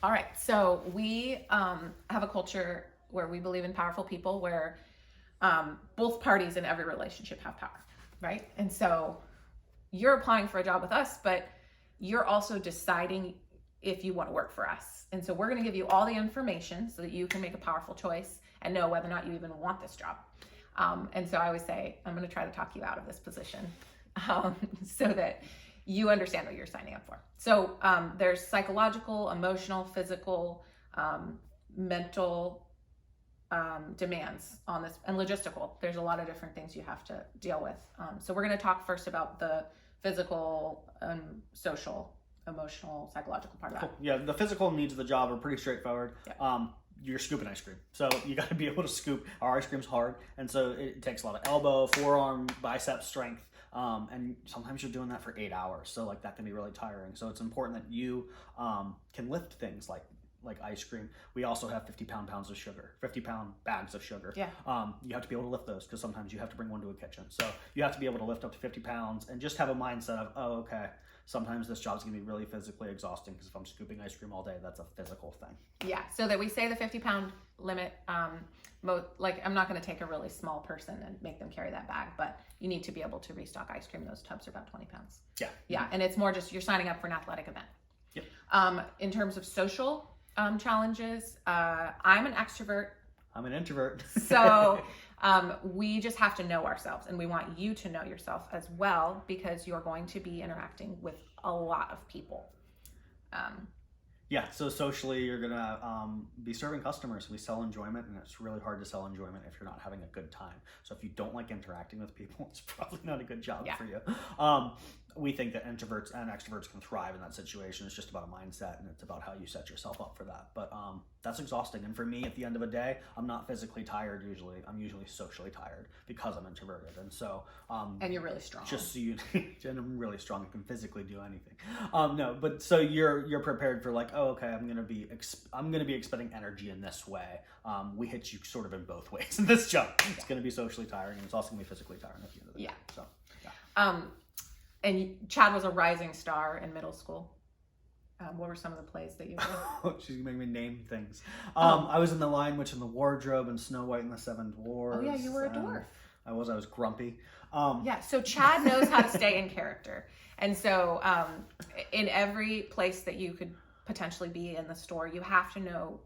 All right. So we have a culture where we believe in powerful people, where both parties in every relationship have power, right? And so you're applying for a job with us, but you're also deciding if you want to work for us. And so we're going to give you all the information so that you can make a powerful choice and know whether or not you even want this job. And so I always say, I'm going to try to talk you out of this position so that you understand what you're signing up for. So there's psychological, emotional, physical, mental demands on this, and logistical. There's a lot of different things you have to deal with. So we're going to talk first about the physical, social, emotional, psychological part of that. Cool. Yeah, the physical needs of the job are pretty straightforward. Yeah. You're scooping ice cream, so you got to be able to scoop. Our ice cream's hard, and so it takes a lot of elbow, forearm, bicep strength, and sometimes you're doing that for 8 hours. So like that can be really tiring. So it's important that you can lift things like ice cream. We also have 50-pound bags of sugar. Yeah. You have to be able to lift those because sometimes you have to bring one to a kitchen. So you have to be able to lift up to 50 pounds and just have a mindset of, oh, okay, sometimes this job's gonna be really physically exhausting because if I'm scooping ice cream all day, that's a physical thing. Yeah. So that we say the 50-pound limit. Like I'm not going to take a really small person and make them carry that bag, but you need to be able to restock ice cream. Those tubs are about 20 pounds. Yeah. Yeah. And it's more just you're signing up for an athletic event. Yep. In terms of social challenges, I'm an extrovert. I'm an introvert. So we just have to know ourselves, and we want you to know yourself as well because you're going to be interacting with a lot of people. Yeah, so socially you're gonna be serving customers. We sell enjoyment, and it's really hard to sell enjoyment if you're not having a good time. So if you don't like interacting with people, it's probably not a good job for you. We think that introverts and extroverts can thrive in that situation. It's just about a mindset, and it's about how you set yourself up for that. But that's exhausting. And for me, at the end of a day, I'm not physically tired usually. I'm usually socially tired because I'm introverted. And so... and you're really strong. Just so you... and I'm really strong. I can physically do anything. No, but so you're prepared for like, oh, okay, I'm gonna be expending energy in this way. We hit you sort of in both ways in this job. It's gonna be socially tiring, and it's also gonna be physically tiring at the end of the day. So, yeah. And Chad was a rising star in middle school. What were some of the plays that you did? She's making me name things. I was in The Lion, Witch, and the Wardrobe, and Snow White and the Seven Dwarfs. Oh yeah, you were a dwarf. I was grumpy. Yeah, so Chad knows how to stay in character. And so in every place that you could potentially be in the store, you have to know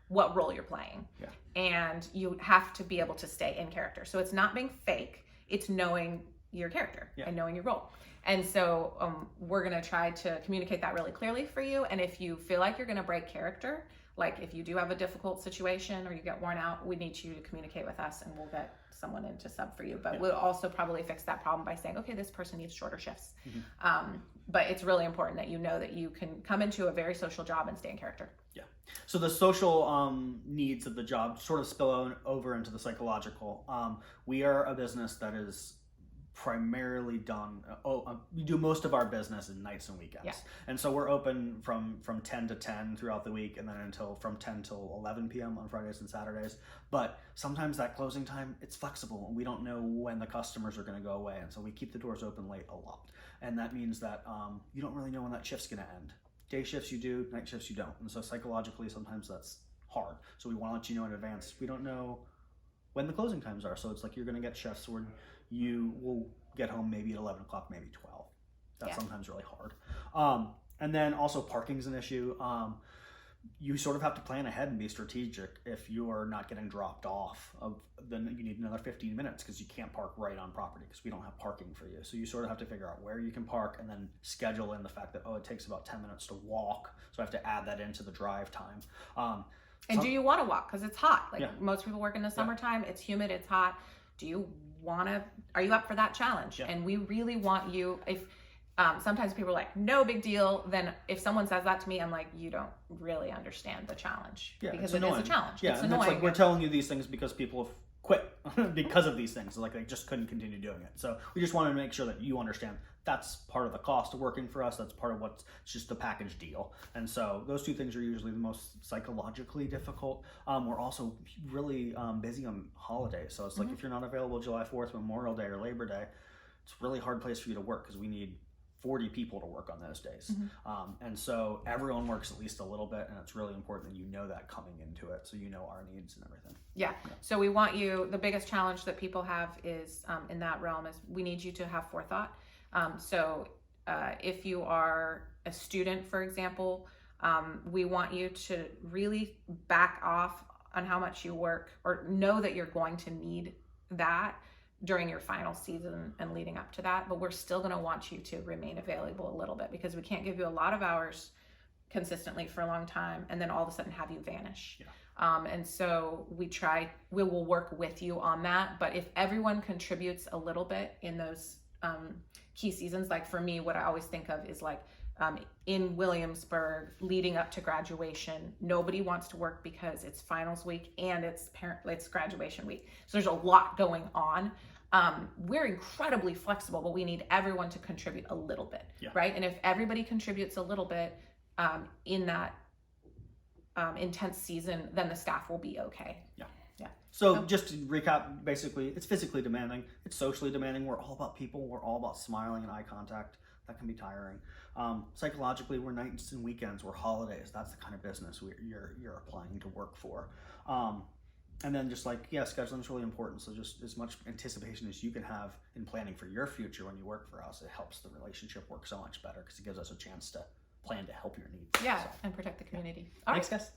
what role you're playing. Yeah. And you have to be able to stay in character. So it's not being fake, it's knowing your character and knowing your role. And so we're going to try to communicate that really clearly for you. And if you feel like you're going to break character, like if you do have a difficult situation or you get worn out, we need you to communicate with us and we'll get someone in to sub for you. But we'll also probably fix that problem by saying, okay, this person needs shorter shifts. But it's really important that you know that you can come into a very social job and stay in character. Yeah. So the social needs of the job sort of spill over into the psychological. We are a business that is primarily done, we do most of our business in nights and weekends. Yeah. And so we're open from 10 to 10 throughout the week, and then from 10 till 11 p.m. on Fridays and Saturdays. But sometimes that closing time, it's flexible, and we don't know when the customers are going to go away. And so we keep the doors open late a lot. And that means that you don't really know when that shift's going to end. Day shifts you do, night shifts you don't. And so psychologically, sometimes that's hard. So we want to let you know in advance. We don't know when the closing times are. So it's like you're going to get shifts where you will get home maybe at 11 o'clock, maybe 12. That's sometimes really hard. And then also parking's an issue. You sort of have to plan ahead and be strategic. If you're not getting dropped off, then you need another 15 minutes because you can't park right on property because we don't have parking for you. So you sort of have to figure out where you can park and then schedule in the fact that, oh, it takes about 10 minutes to walk. So I have to add that into the drive time. And do you want to walk? Because it's hot. Like most people work in the summertime. It's humid, it's hot. Do you are you up for that challenge? Yeah. And we really want you, if sometimes people are like, no big deal. Then if someone says that to me, I'm like, you don't really understand the challenge. Yeah, because it's it annoying. is a challenge. Yeah, it's and annoying. it's like we're telling you these things because people have quit because of these things. Like they just couldn't continue doing it. So we just wanted to make sure that you understand that's part of the cost of working for us. That's part of what's just the package deal. And so those two things are usually the most psychologically difficult. We're also really busy on holidays. So it's like if you're not available July 4th, Memorial Day, or Labor Day, it's a really hard place for you to work because we need 40 people to work on those days. Mm-hmm. And so everyone works at least a little bit, and it's really important that you know that coming into it, so you know our needs and everything. Yeah. So we want you, the biggest challenge that people have is in that realm is we need you to have forethought. If you are a student, for example, we want you to really back off on how much you work, or know that you're going to need that during your final season and leading up to that. But we're still going to want you to remain available a little bit, because we can't give you a lot of hours consistently for a long time and then all of a sudden have you vanish. Yeah. And so we will work with you on that. But if everyone contributes a little bit in those key seasons, like for me, what I always think of is like in Williamsburg leading up to graduation, nobody wants to work because it's finals week and it's graduation week. So there's a lot going on. We're incredibly flexible, but we need everyone to contribute a little bit, right? And if everybody contributes a little bit in that intense season, then the staff will be okay. So just to recap, basically, it's physically demanding, it's socially demanding. We're all about people. We're all about smiling and eye contact. That can be tiring. Psychologically, we're nights and weekends. We're holidays. That's the kind of business you're applying to work for. And then just like, scheduling is really important. So just as much anticipation as you can have in planning for your future when you work for us, it helps the relationship work so much better, because it gives us a chance to plan to help your needs. Yeah, and protect the community. Thanks, guys.